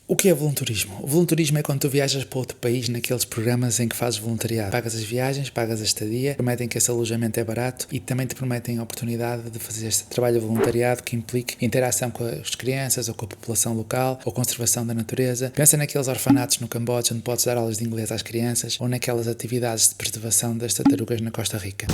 O que é voluntarismo? O voluntarismo é quando tu viajas para outro país naqueles programas em que fazes voluntariado. Pagas as viagens, pagas a estadia, prometem que esse alojamento é barato e também te prometem a oportunidade de fazer este trabalho de voluntariado que implique interação com as crianças ou com a população local ou conservação da natureza. Pensa naqueles orfanatos no Camboja onde podes dar aulas de inglês às crianças ou naquelas atividades de preservação das tartarugas na Costa Rica.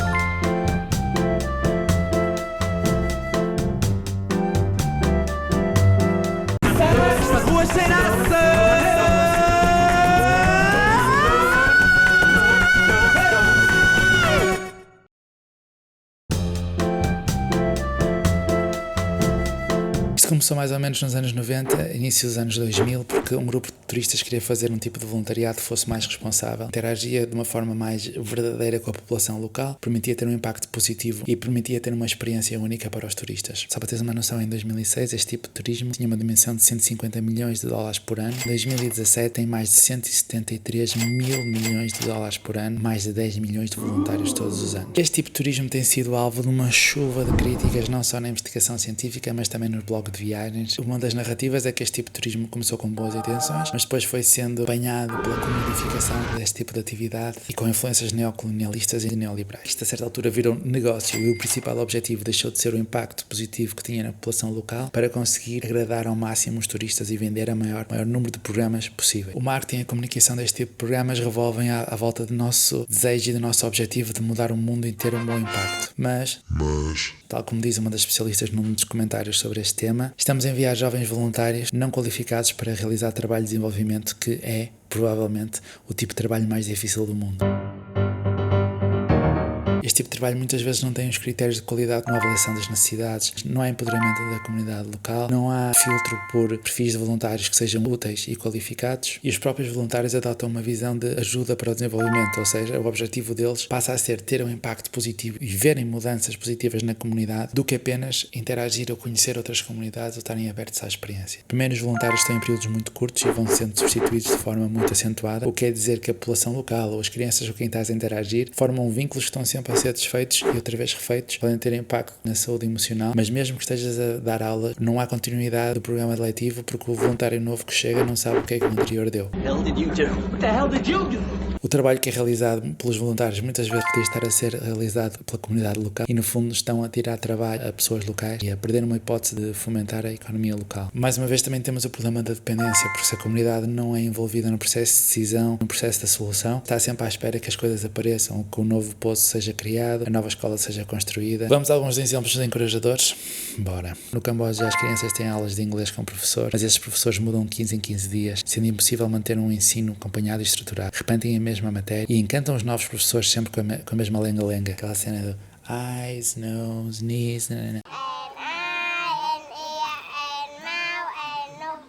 Começou mais ou menos nos anos 90, início dos anos 2000, porque um grupo de turistas queria fazer um tipo de voluntariado que fosse mais responsável, interagia de uma forma mais verdadeira com a população local, permitia ter um impacto positivo e permitia ter uma experiência única para os turistas. Só para teres uma noção, em 2006 este tipo de turismo tinha uma dimensão de 150 milhões de dólares por ano, em 2017 tem mais de 173 mil milhões de dólares por ano, mais de 10 milhões de voluntários todos os anos. Este tipo de turismo tem sido alvo de uma chuva de críticas, não só na investigação científica, mas também no blog de viagens. Uma das narrativas é que este tipo de turismo começou com boas intenções, mas depois foi sendo apanhado pela comodificação deste tipo de atividade e com influências neocolonialistas e neoliberais. Isto a certa altura virou negócio e o principal objetivo deixou de ser o impacto positivo que tinha na população local para conseguir agradar ao máximo os turistas e vender a maior número de programas possível. O marketing e a comunicação deste tipo de programas revolvem à volta do nosso desejo e do nosso objetivo de mudar o mundo e ter um bom impacto. Mas tal como diz uma das especialistas num dos comentários sobre este tema, estamos a enviar jovens voluntários não qualificados para realizar trabalho de desenvolvimento que é, provavelmente, o tipo de trabalho mais difícil do mundo. Este tipo de trabalho muitas vezes não tem os critérios de qualidade na avaliação das necessidades, não há empoderamento da comunidade local, não há filtro por perfis de voluntários que sejam úteis e qualificados e os próprios voluntários adotam uma visão de ajuda para o desenvolvimento, ou seja, o objetivo deles passa a ser ter um impacto positivo e verem mudanças positivas na comunidade do que apenas interagir ou conhecer outras comunidades ou estarem abertos à experiência. Primeiro, os voluntários têm períodos muito curtos e vão sendo substituídos de forma muito acentuada, o que quer dizer que a população local ou as crianças com quem estás a interagir formam vínculos que estão sempre a ser desfeitos e outra vez refeitos, podem ter impacto na saúde emocional, mas mesmo que estejas a dar aula, não há continuidade do programa letivo porque o voluntário novo que chega não sabe o que é que o anterior deu. O trabalho que é realizado pelos voluntários muitas vezes podia estar a ser realizado pela comunidade local e no fundo estão a tirar trabalho a pessoas locais e a perder uma hipótese de fomentar a economia local. Mais uma vez também temos o problema da dependência, porque se a comunidade não é envolvida no processo de decisão, no processo da solução, está sempre à espera que as coisas apareçam, que o novo poço seja criado, a nova escola seja construída. Vamos a alguns exemplos encorajadores? Bora. No Camboja as crianças têm aulas de inglês com o professor, mas esses professores mudam 15 em 15 dias, sendo impossível manter um ensino acompanhado e estruturado. Repetem a mesma matéria e encantam os novos professores sempre com a mesma lenga-lenga. Aquela cena do eyes, nose, knees, nanana.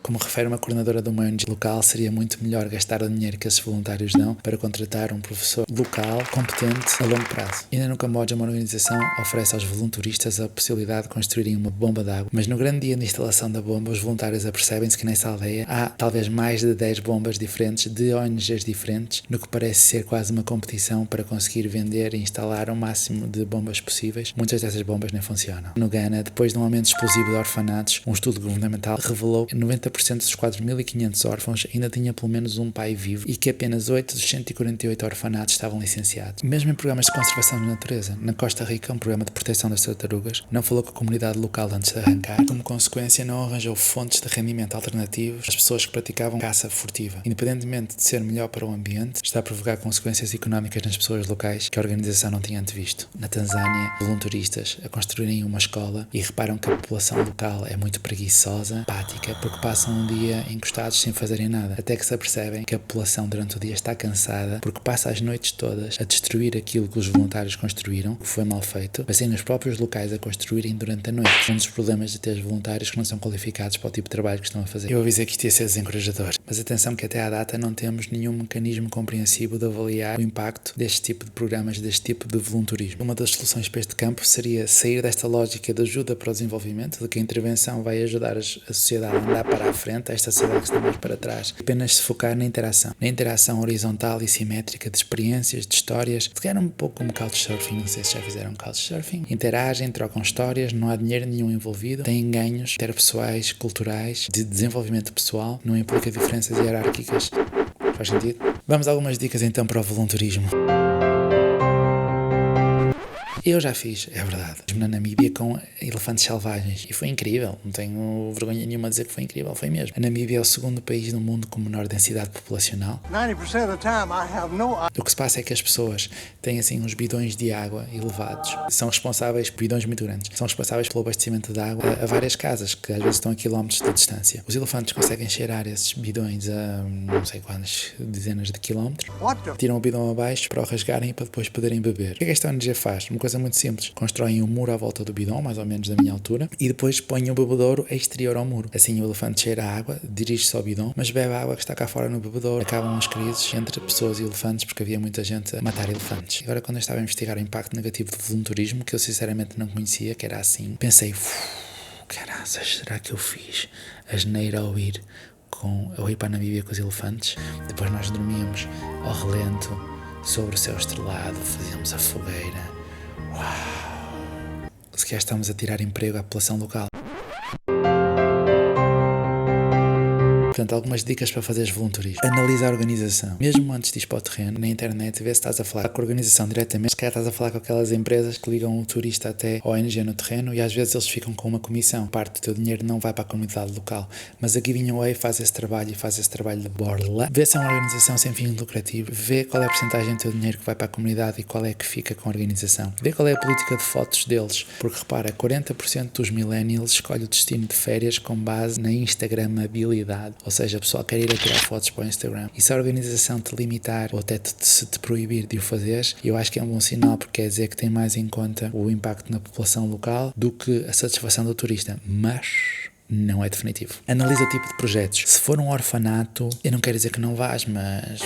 Como refere uma coordenadora do Manage local, seria muito melhor gastar o dinheiro que esses voluntários dão para contratar um professor local competente a longo prazo. Ainda no Camboja, uma organização oferece aos voluntaristas a possibilidade de construírem uma bomba de água, mas no grande dia de instalação da bomba, os voluntários apercebem-se que nessa aldeia há talvez mais de 10 bombas diferentes de ONGs diferentes, no que parece ser quase uma competição para conseguir vender e instalar o máximo de bombas possíveis. Muitas dessas bombas nem funcionam. No Ghana, depois de um aumento explosivo de orfanatos, um estudo governamental revelou que 90% dos 4.500 órfãos ainda tinha pelo menos um pai vivo e que apenas 8 dos 148 orfanatos estavam licenciados. Mesmo em programas de conservação da natureza, na Costa Rica, um programa de proteção das tartarugas, não falou com a comunidade local antes de arrancar, como consequência não arranjou fontes de rendimento alternativos às pessoas que praticavam caça furtiva. Independentemente de ser melhor para o ambiente, está a provocar consequências económicas nas pessoas locais que a organização não tinha antevisto. Na Tanzânia, voluntaristas a construírem uma escola e reparam que a população local é muito preguiçosa, apática, porque passam um dia encostados sem fazerem nada, até que se apercebem que a população durante o dia está cansada porque passa as noites todas a destruir aquilo que os voluntários construíram, que foi mal feito, mas nos próprios locais a construírem durante a noite. Um dos problemas de ter voluntários que não são qualificados para o tipo de trabalho que estão a fazer. Eu avisei que isto ia ser desencorajador, mas atenção que até à data não temos nenhum mecanismo compreensivo de avaliar o impacto deste tipo de programas, deste tipo de voluntarismo. Uma das soluções para este campo seria sair desta lógica de ajuda para o desenvolvimento, de que a intervenção vai ajudar a sociedade a andar para a para a frente, a esta sociedade que está mais para trás. Apenas se focar na interação horizontal e simétrica de experiências, de histórias. Se calhar um pouco como couchsurfing, não sei se já fizeram couchsurfing. Interagem, trocam histórias, não há dinheiro nenhum envolvido, têm ganhos interpessoais, culturais, de desenvolvimento pessoal, não implica diferenças hierárquicas. Faz sentido? Vamos a algumas dicas então para o voluntarismo. Eu já fiz, é verdade, na Namíbia com elefantes selvagens e foi incrível, não tenho vergonha nenhuma de dizer que foi incrível, foi mesmo. A Namíbia é o segundo país no mundo com menor densidade populacional. 90% of the time I have no idea. O que se passa é que as pessoas têm assim uns bidões de água elevados, são responsáveis, bidões muito grandes, são responsáveis pelo abastecimento de água a várias casas, que às vezes estão a quilómetros de distância. Os elefantes conseguem cheirar esses bidões a não sei quantas dezenas de quilómetros, tiram o bidão abaixo para o rasgarem e para depois poderem beber. O que é que esta ONG faz? Uma coisa muito simples. Constroem um muro à volta do bidão, mais ou menos da minha altura, e depois põem o bebedouro exterior ao muro. Assim o elefante cheira a água, dirige-se ao bidão, mas bebe a água que está cá fora no bebedouro. Acabam as crises entre pessoas e elefantes porque havia muita gente a matar elefantes. Agora, quando eu estava a investigar o impacto negativo do voluntarismo, que eu sinceramente não conhecia, que era assim, pensei, caraças, será que eu fiz asneira ao ir para a Namíbia com os elefantes? Depois nós dormíamos ao relento sobre o céu estrelado, fazíamos a fogueira. Uau! Se calhar estamos a tirar emprego à população local. Portanto, algumas dicas para fazeres voluntarismo. Analisa a organização. Mesmo antes de ir para o terreno, na internet, vê se estás a falar com a organização diretamente. Se calhar estás a falar com aquelas empresas que ligam o turista até a ONG no terreno e às vezes eles ficam com uma comissão. Parte do teu dinheiro não vai para a comunidade local. Mas a Giving Away faz esse trabalho de borla. Vê se é uma organização sem fins lucrativos. Vê qual é a porcentagem do teu dinheiro que vai para a comunidade e qual é que fica com a organização. Vê qual é a política de fotos deles. Porque repara, 40% dos millennials escolhe o destino de férias com base na Instagramabilidade. Ou seja, o pessoal quer ir a tirar fotos para o Instagram. E se a organização te limitar ou até se te proibir de o fazeres, eu acho que é um bom sinal porque quer dizer que tem mais em conta o impacto na população local do que a satisfação do turista. Mas não é definitivo. Analisa o tipo de projetos. Se for um orfanato, eu não quero dizer que não vás, mas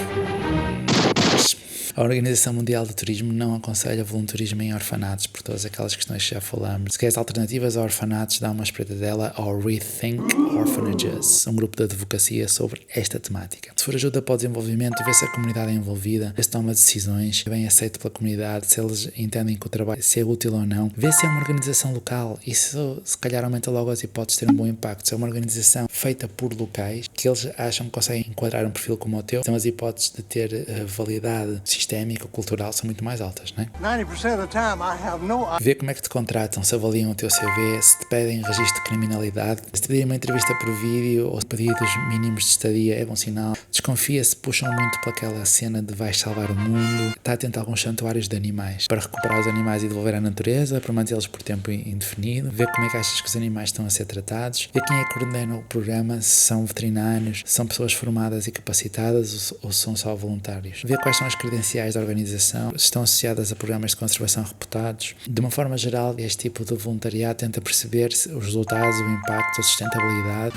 a Organização Mundial do Turismo não aconselha voluntarismo em orfanatos por todas aquelas questões que já falamos. Se queres alternativas a orfanatos, dá uma espreitadela ao Rethink Orphanages, um grupo de advocacia sobre esta temática. Se for ajuda para o desenvolvimento, vê se a comunidade é envolvida, vê se toma decisões, é bem aceito pela comunidade, se eles entendem que o trabalho se é útil ou não, vê se é uma organização local. Isso se calhar aumenta logo as hipóteses de ter um bom impacto. Se é uma organização feita por locais, que eles acham que conseguem enquadrar um perfil como o teu, então as hipóteses de ter validade sistémica ou cultural são muito mais altas, não é? 90% of the time I have no idea. Vê como é que te contratam, se avaliam o teu CV, se te pedem registro de criminalidade, se te pedirem uma entrevista por vídeo ou pedidos mínimos de estadia, é bom sinal. Desconfia se puxam muito para aquela cena de vais salvar o mundo. Está atento a alguns santuários de animais para recuperar os animais e devolver à natureza, para mantê-los por tempo indefinido. Vê como é que achas que os animais estão a ser tratados. Vê quem é que coordena o programa, se são veterinários, se são pessoas formadas e capacitadas ou são só voluntários. Vê quais são as credenciais da organização, se estão associadas a programas de conservação reputados. De uma forma geral, este tipo de voluntariado tenta perceber os resultados, o impacto, a sustentabilidade.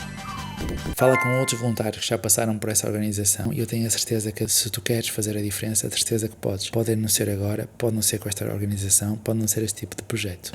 Fala com outros voluntários que já passaram por essa organização e eu tenho a certeza que se tu queres fazer a diferença, a certeza que podes. Pode não ser agora, pode não ser com esta organização, pode não ser este tipo de projeto.